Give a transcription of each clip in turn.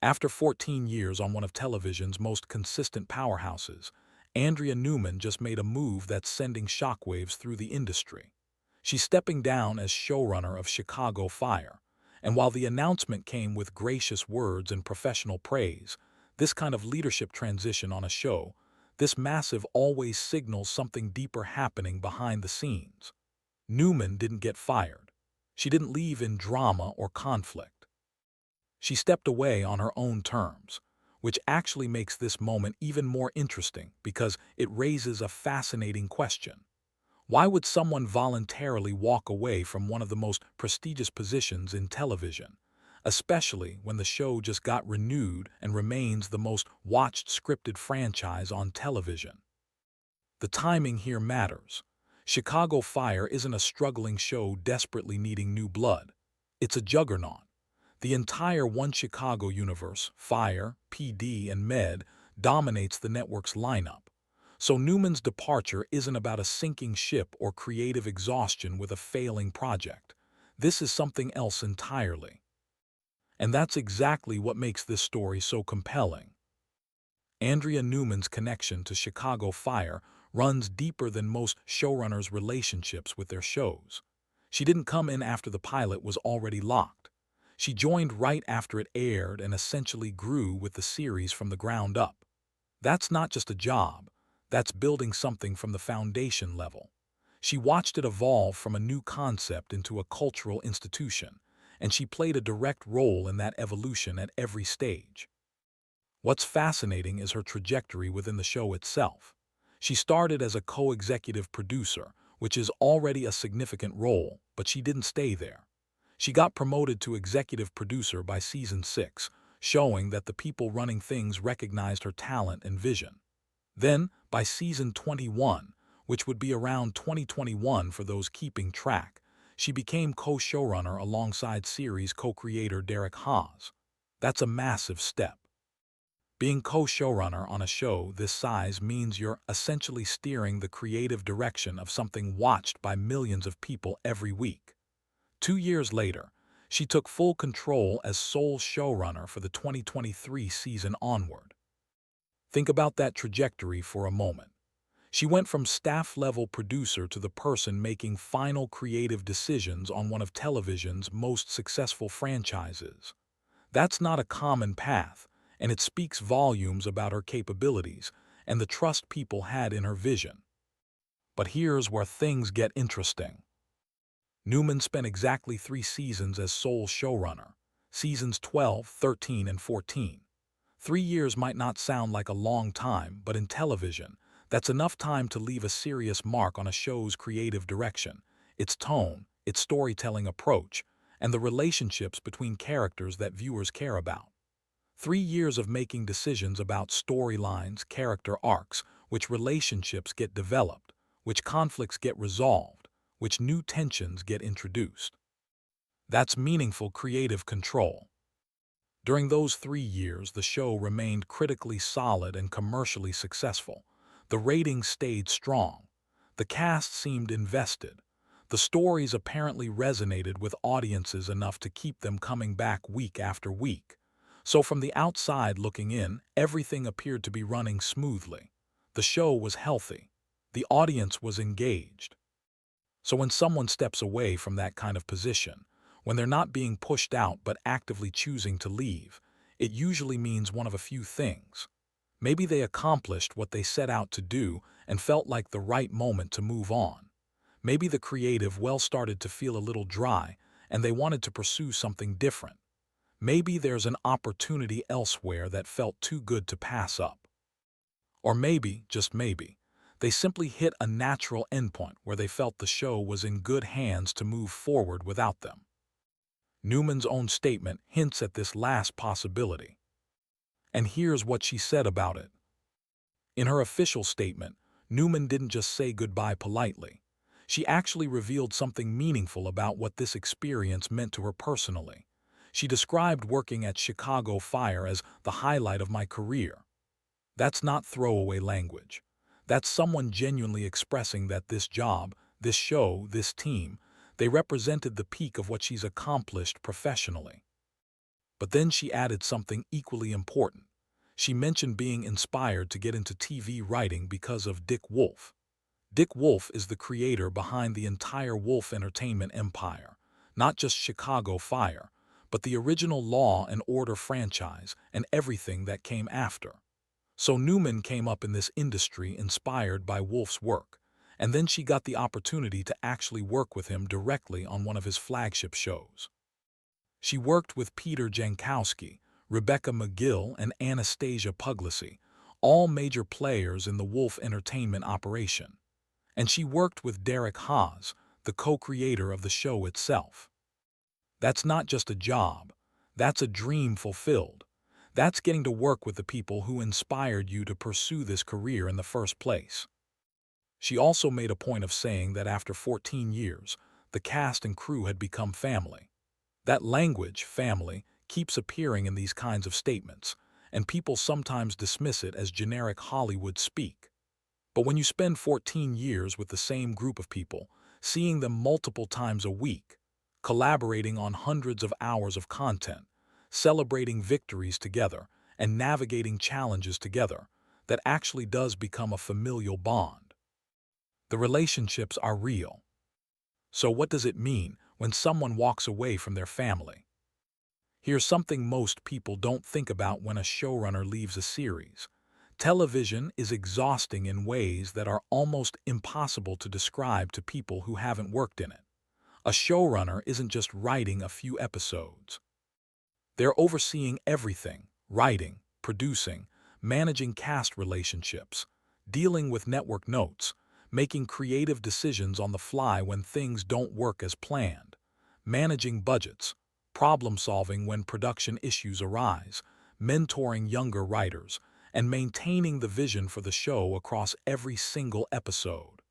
After 14 years on one of television's most consistent powerhouses, Andrea Newman just made a move that's sending shockwaves through the industry. She's stepping down as showrunner of Chicago Fire, and while the announcement came with gracious words and professional praise, this kind of leadership transition on a show, this massive always signals something deeper happening behind the scenes. Newman didn't get fired. She didn't leave in drama or conflict. She stepped away on her own terms, which actually makes this moment even more interesting because it raises a fascinating question. Why would someone voluntarily walk away from one of the most prestigious positions in television, especially when the show just got renewed and remains the most watched scripted franchise on television? The timing here matters. Chicago Fire isn't a struggling show desperately needing new blood. It's a juggernaut. The entire One Chicago universe, Fire, PD, and Med, dominates the network's lineup. So Newman's departure isn't about a sinking ship or creative exhaustion with a failing project. This is something else entirely. And that's exactly what makes this story so compelling. Andrea Newman's connection to Chicago Fire runs deeper than most showrunners' relationships with their shows. She didn't come in after the pilot was already locked. She joined right after it aired and essentially grew with the series from the ground up. That's not just a job, that's building something from the foundation level. She watched it evolve from a new concept into a cultural institution, and she played a direct role in that evolution at every stage. What's fascinating is her trajectory within the show itself. She started as a co-executive producer, which is already a significant role, but she didn't stay there. She got promoted to executive producer by season 6, showing that the people running things recognized her talent and vision. Then, by season 21, which would be around 2021 for those keeping track, she became co-showrunner alongside series co-creator Derek Haas. That's a massive step. Being co-showrunner on a show this size means you're essentially steering the creative direction of something watched by millions of people every week. 2 years later, she took full control as sole showrunner for the 2023 season onward. Think about that trajectory for a moment. She went from staff-level producer to the person making final creative decisions on one of television's most successful franchises. That's not a common path, and it speaks volumes about her capabilities and the trust people had in her vision. But here's where things get interesting. Newman spent exactly 3 seasons as sole showrunner, seasons 12, 13, and 14. 3 years might not sound like a long time, but in television, that's enough time to leave a serious mark on a show's creative direction, its tone, its storytelling approach, and the relationships between characters that viewers care about. 3 years of making decisions about storylines, character arcs, which relationships get developed, which conflicts get resolved, which new tensions get introduced. That's meaningful creative control. During those 3 years, the show remained critically solid and commercially successful. The ratings stayed strong. The cast seemed invested. The stories apparently resonated with audiences enough to keep them coming back week after week. So from the outside looking in, everything appeared to be running smoothly. The show was healthy. The audience was engaged. So when someone steps away from that kind of position, when they're not being pushed out but actively choosing to leave, it usually means one of a few things. Maybe they accomplished what they set out to do and felt like the right moment to move on. Maybe the creative well started to feel a little dry and they wanted to pursue something different. Maybe there's an opportunity elsewhere that felt too good to pass up. Or maybe, just maybe, they simply hit a natural endpoint where they felt the show was in good hands to move forward without them. Newman's own statement hints at this last possibility. And here's what she said about it. In her official statement, Newman didn't just say goodbye politely. She actually revealed something meaningful about what this experience meant to her personally. She described working at Chicago Fire as the highlight of my career. That's not throwaway language. That's someone genuinely expressing that this job, this show, this team, they represented the peak of what she's accomplished professionally. But then she added something equally important. She mentioned being inspired to get into TV writing because of Dick Wolf. Dick Wolf is the creator behind the entire Wolf Entertainment empire, not just Chicago Fire, but the original Law and Order franchise and everything that came after. So Newman came up in this industry inspired by Wolf's work, and then she got the opportunity to actually work with him directly on one of his flagship shows. She worked with Peter Jankowski, Rebecca McGill, and Anastasia Puglisi, all major players in the Wolf Entertainment operation. And she worked with Derek Haas, the co-creator of the show itself. That's not just a job. That's a dream fulfilled. That's getting to work with the people who inspired you to pursue this career in the first place. She also made a point of saying that after 14 years, the cast and crew had become family. That language, family, keeps appearing in these kinds of statements, and people sometimes dismiss it as generic Hollywood speak. But when you spend 14 years with the same group of people, seeing them multiple times a week, collaborating on hundreds of hours of content, celebrating victories together, and navigating challenges together, that actually does become a familial bond. The relationships are real. So what does it mean when someone walks away from their family? Here's something most people don't think about when a showrunner leaves a series. Television is exhausting in ways that are almost impossible to describe to people who haven't worked in it. A showrunner isn't just writing a few episodes. They're overseeing everything: writing, producing, managing cast relationships, dealing with network notes, making creative decisions on the fly when things don't work as planned, managing budgets, problem-solving when production issues arise, mentoring younger writers, and maintaining the vision for the show across every single episode.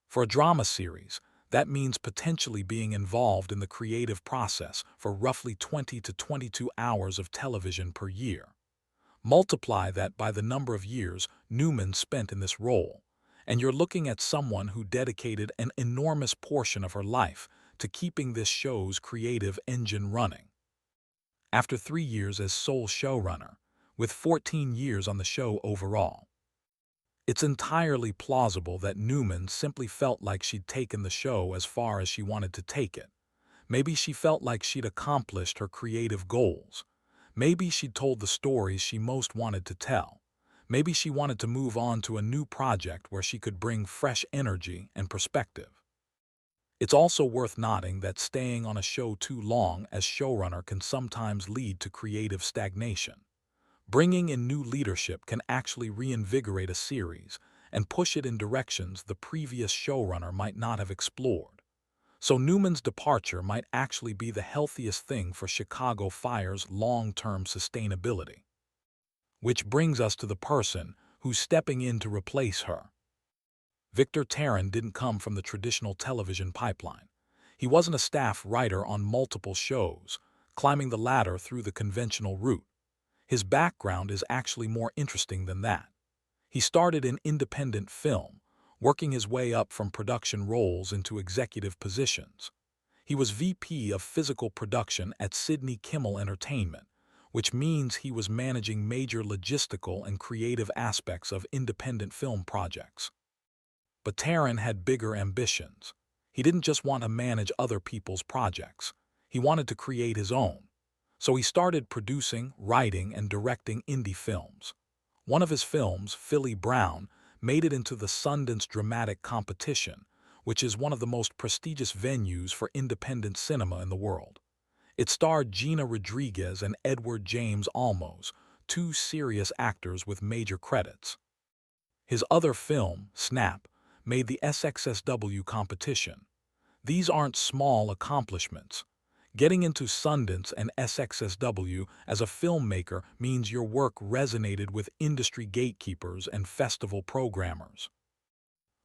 For a drama series, that means potentially being involved in the creative process for roughly 20 to 22 hours of television per year. Multiply that by the number of years Newman spent in this role, and you're looking at someone who dedicated an enormous portion of her life to keeping this show's creative engine running. After 3 years as sole showrunner, with 14 years on the show overall, it's entirely plausible that Newman simply felt like she'd taken the show as far as she wanted to take it. Maybe she felt like she'd accomplished her creative goals. Maybe she'd told the stories she most wanted to tell. Maybe she wanted to move on to a new project where she could bring fresh energy and perspective. It's also worth noting that staying on a show too long as showrunner can sometimes lead to creative stagnation. Bringing in new leadership can actually reinvigorate a series and push it in directions the previous showrunner might not have explored. So Newman's departure might actually be the healthiest thing for Chicago Fire's long-term sustainability. Which brings us to the person who's stepping in to replace her. Victor Taryn didn't come from the traditional television pipeline. He wasn't a staff writer on multiple shows, climbing the ladder through the conventional route. His background is actually more interesting than that. He started in independent film, working his way up from production roles into executive positions. He was VP of physical production at Sidney Kimmel Entertainment, which means he was managing major logistical and creative aspects of independent film projects. But Taryn had bigger ambitions. He didn't just want to manage other people's projects. He wanted to create his own. So he started producing, writing, and directing indie films. One of his films, Philly Brown, made it into the Sundance Dramatic Competition, which is one of the most prestigious venues for independent cinema in the world. It starred Gina Rodriguez and Edward James Olmos, two serious actors with major credits. His other film, Snap, made the SXSW competition. These aren't small accomplishments. Getting into Sundance and SXSW as a filmmaker means your work resonated with industry gatekeepers and festival programmers.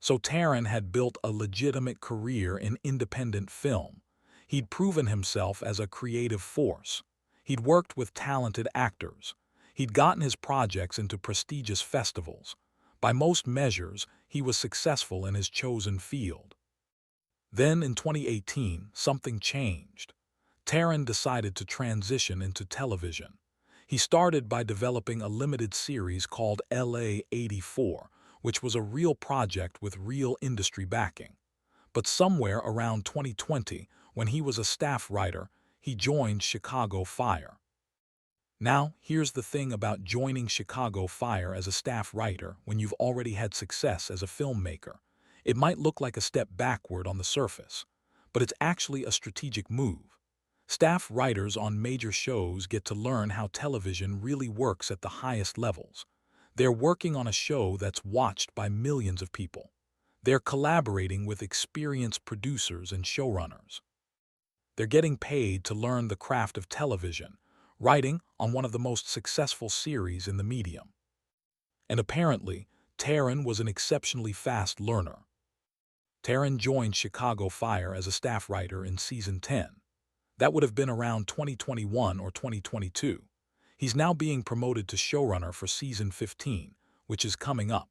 So Taryn had built a legitimate career in independent film. He'd proven himself as a creative force. He'd worked with talented actors. He'd gotten his projects into prestigious festivals. By most measures, he was successful in his chosen field. Then in 2018, something changed. Taran decided to transition into television. He started by developing a limited series called LA 84, which was a real project with real industry backing. But somewhere around 2020, when he was a staff writer, he joined Chicago Fire. Now, here's the thing about joining Chicago Fire as a staff writer when you've already had success as a filmmaker. It might look like a step backward on the surface, but it's actually a strategic move. Staff writers on major shows get to learn how television really works at the highest levels. They're working on a show that's watched by millions of people. They're collaborating with experienced producers and showrunners. They're getting paid to learn the craft of television, writing on one of the most successful series in the medium. And apparently, Taran was an exceptionally fast learner. Taran joined Chicago Fire as a staff writer in season 10. That would have been around 2021 or 2022. He's now being promoted to showrunner for season 15, which is coming up.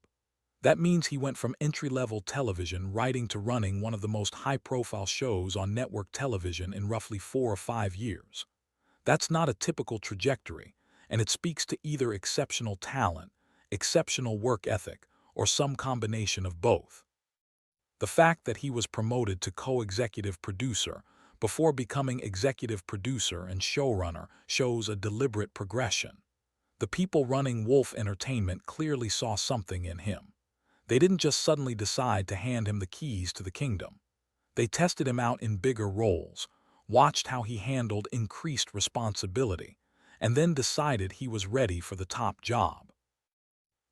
That means he went from entry-level television writing to running one of the most high-profile shows on network television in roughly 4 or 5 years. That's not a typical trajectory, and it speaks to either exceptional talent, exceptional work ethic, or some combination of both. The fact that he was promoted to co-executive producer before becoming executive producer and showrunner shows a deliberate progression. The people running Wolf Entertainment clearly saw something in him. They didn't just suddenly decide to hand him the keys to the kingdom. They tested him out in bigger roles, watched how he handled increased responsibility, and then decided he was ready for the top job.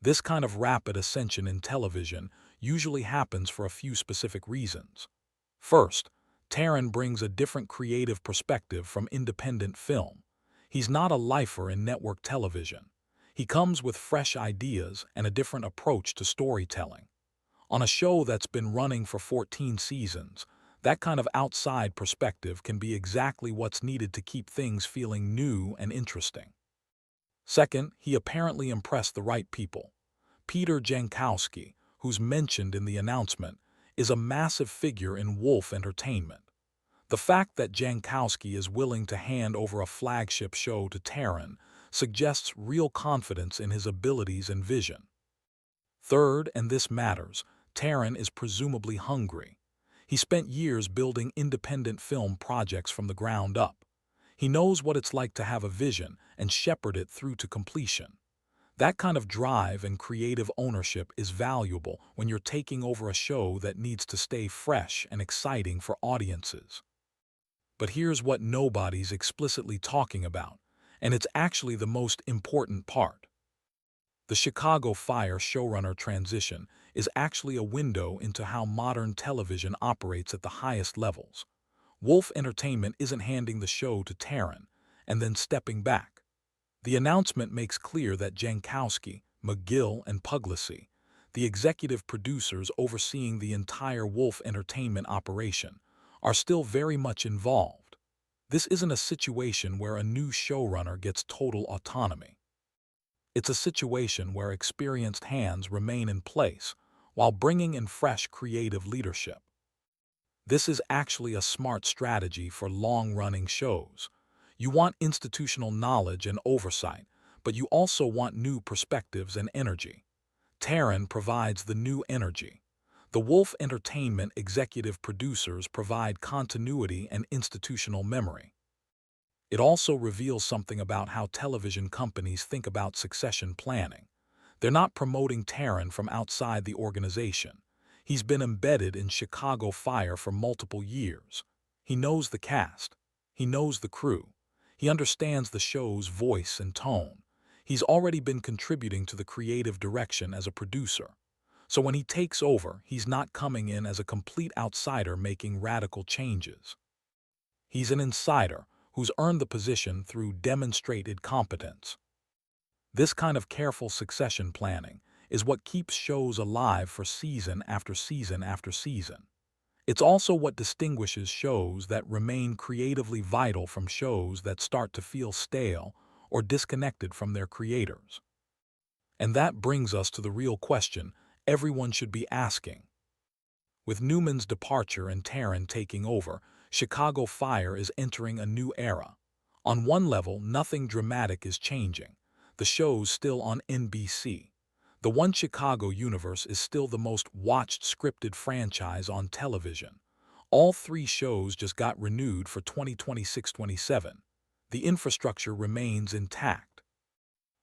This kind of rapid ascension in television usually happens for a few specific reasons. First, Taran brings a different creative perspective from independent film. He's not a lifer in network television. He comes with fresh ideas and a different approach to storytelling. On a show that's been running for 14 seasons, that kind of outside perspective can be exactly what's needed to keep things feeling new and interesting. Second, he apparently impressed the right people. Peter Jankowski, who's mentioned in the announcement, is a massive figure in Wolf Entertainment. The fact that Jankowski is willing to hand over a flagship show to Taran suggests real confidence in his abilities and vision. Third, and this matters, Taran is presumably hungry. He spent years building independent film projects from the ground up. He knows what it's like to have a vision and shepherd it through to completion. That kind of drive and creative ownership is valuable when you're taking over a show that needs to stay fresh and exciting for audiences. But here's what nobody's explicitly talking about, and it's actually the most important part. The Chicago Fire showrunner transition is actually a window into how modern television operates at the highest levels. Wolf Entertainment isn't handing the show to Taran and then stepping back. The announcement makes clear that Jankowski, McGill, and Puglisi, the executive producers overseeing the entire Wolf Entertainment operation, are still very much involved. This isn't a situation where a new showrunner gets total autonomy. It's a situation where experienced hands remain in place while bringing in fresh creative leadership. This is actually a smart strategy for long-running shows. You want institutional knowledge and oversight, but you also want new perspectives and energy. Taran provides the new energy. The Wolf Entertainment executive producers provide continuity and institutional memory. It also reveals something about how television companies think about succession planning. They're not promoting Taran from outside the organization. He's been embedded in Chicago Fire for multiple years. He knows the cast. He knows the crew. He understands the show's voice and tone. He's already been contributing to the creative direction as a producer. So when he takes over, he's not coming in as a complete outsider making radical changes. He's an insider who's earned the position through demonstrated competence. This kind of careful succession planning is what keeps shows alive for season after season after season. It's also what distinguishes shows that remain creatively vital from shows that start to feel stale or disconnected from their creators. And that brings us to the real question everyone should be asking. With Newman's departure and Taran taking over, Chicago Fire is entering a new era. On one level, nothing dramatic is changing. The show's still on NBC. The One Chicago universe is still the most watched scripted franchise on television. All three shows just got renewed for 2026-27. The infrastructure remains intact.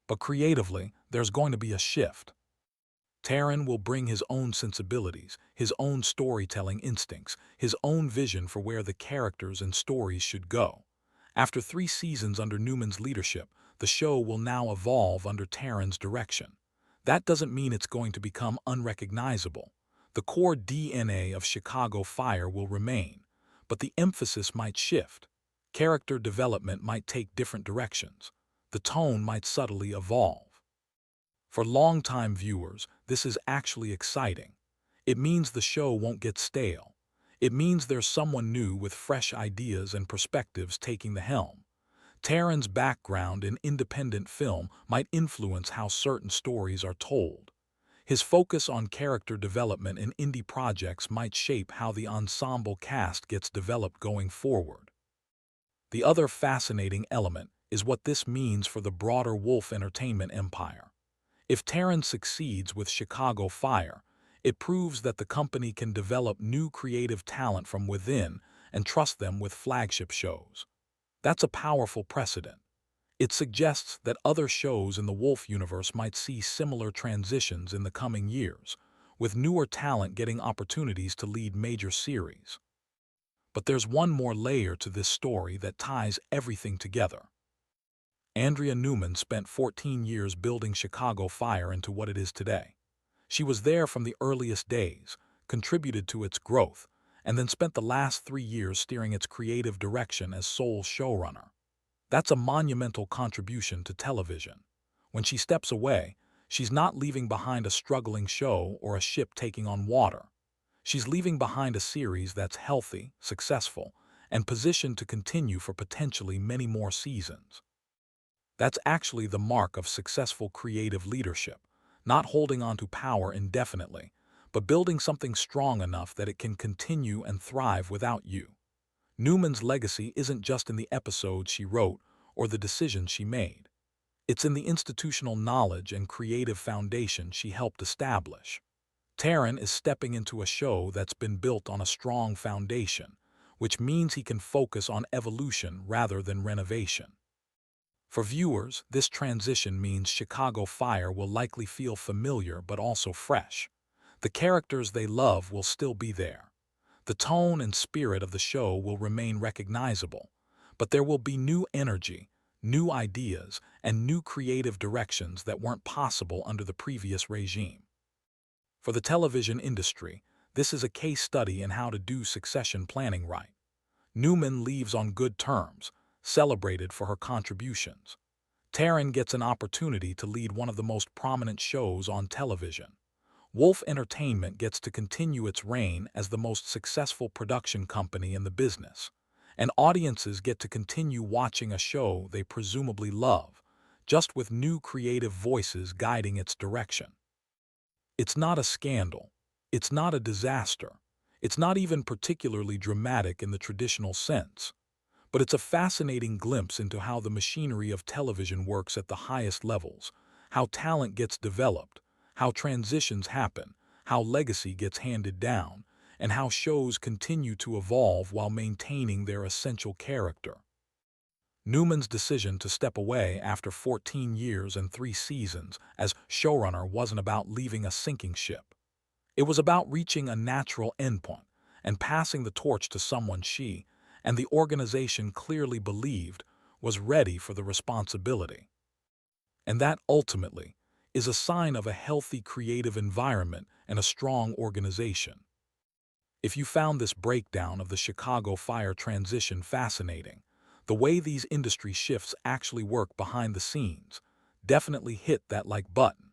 But creatively, there's going to be a shift. Taron will bring his own sensibilities, his own storytelling instincts, his own vision for where the characters and stories should go. After 3 seasons under Newman's leadership, the show will now evolve under Taron's direction. That doesn't mean it's going to become unrecognizable. The core DNA of Chicago Fire will remain, but the emphasis might shift. Character development might take different directions. The tone might subtly evolve. For longtime viewers, this is actually exciting. It means the show won't get stale. It means there's someone new with fresh ideas and perspectives taking the helm. Taron's background in independent film might influence how certain stories are told. His focus on character development in indie projects might shape how the ensemble cast gets developed going forward. The other fascinating element is what this means for the broader Wolf Entertainment empire. If Taron succeeds with Chicago Fire, it proves that the company can develop new creative talent from within and trust them with flagship shows. That's a powerful precedent. It suggests that other shows in the Wolf universe might see similar transitions in the coming years, with newer talent getting opportunities to lead major series. But there's one more layer to this story that ties everything together. Andrea Newman spent 14 years building Chicago Fire into what it is today. She was there from the earliest days, contributed to its growth, and then spent the last 3 years steering its creative direction as sole showrunner. That's a monumental contribution to television. When she steps away, she's not leaving behind a struggling show or a ship taking on water. She's leaving behind a series that's healthy, successful, and positioned to continue for potentially many more seasons. That's actually the mark of successful creative leadership, not holding on to power indefinitely, but building something strong enough that it can continue and thrive without you. Newman's legacy isn't just in the episodes she wrote or the decisions she made. It's in the institutional knowledge and creative foundation she helped establish. Taron is stepping into a show that's been built on a strong foundation, which means he can focus on evolution rather than renovation. For viewers, this transition means Chicago Fire will likely feel familiar but also fresh. The characters they love will still be there. The tone and spirit of the show will remain recognizable, but there will be new energy, new ideas, and new creative directions that weren't possible under the previous regime. For the television industry, this is a case study in how to do succession planning right. Newman leaves on good terms, celebrated for her contributions. Taron gets an opportunity to lead one of the most prominent shows on television. Wolf Entertainment gets to continue its reign as the most successful production company in the business, and audiences get to continue watching a show they presumably love, just with new creative voices guiding its direction. It's not a scandal. It's not a disaster. It's not even particularly dramatic in the traditional sense. But it's a fascinating glimpse into how the machinery of television works at the highest levels, how talent gets developed, how transitions happen, how legacy gets handed down, and how shows continue to evolve while maintaining their essential character. Newman's decision to step away after 14 years and 3 seasons as showrunner wasn't about leaving a sinking ship. It was about reaching a natural endpoint and passing the torch to someone she, and the organization clearly believed, was ready for the responsibility. And that, ultimately, is a sign of a healthy creative environment and a strong organization. If you found this breakdown of the Chicago Fire transition fascinating, the way these industry shifts actually work behind the scenes, definitely hit that like button.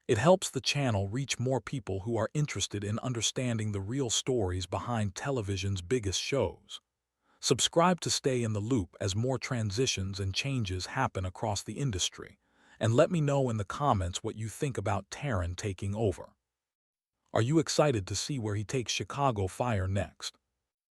It helps the channel reach more people who are interested in understanding the real stories behind television's biggest shows. Subscribe to stay in the loop as more transitions and changes happen across the industry, and let me know in the comments what you think about Taron taking over. Are you excited to see where he takes Chicago Fire next?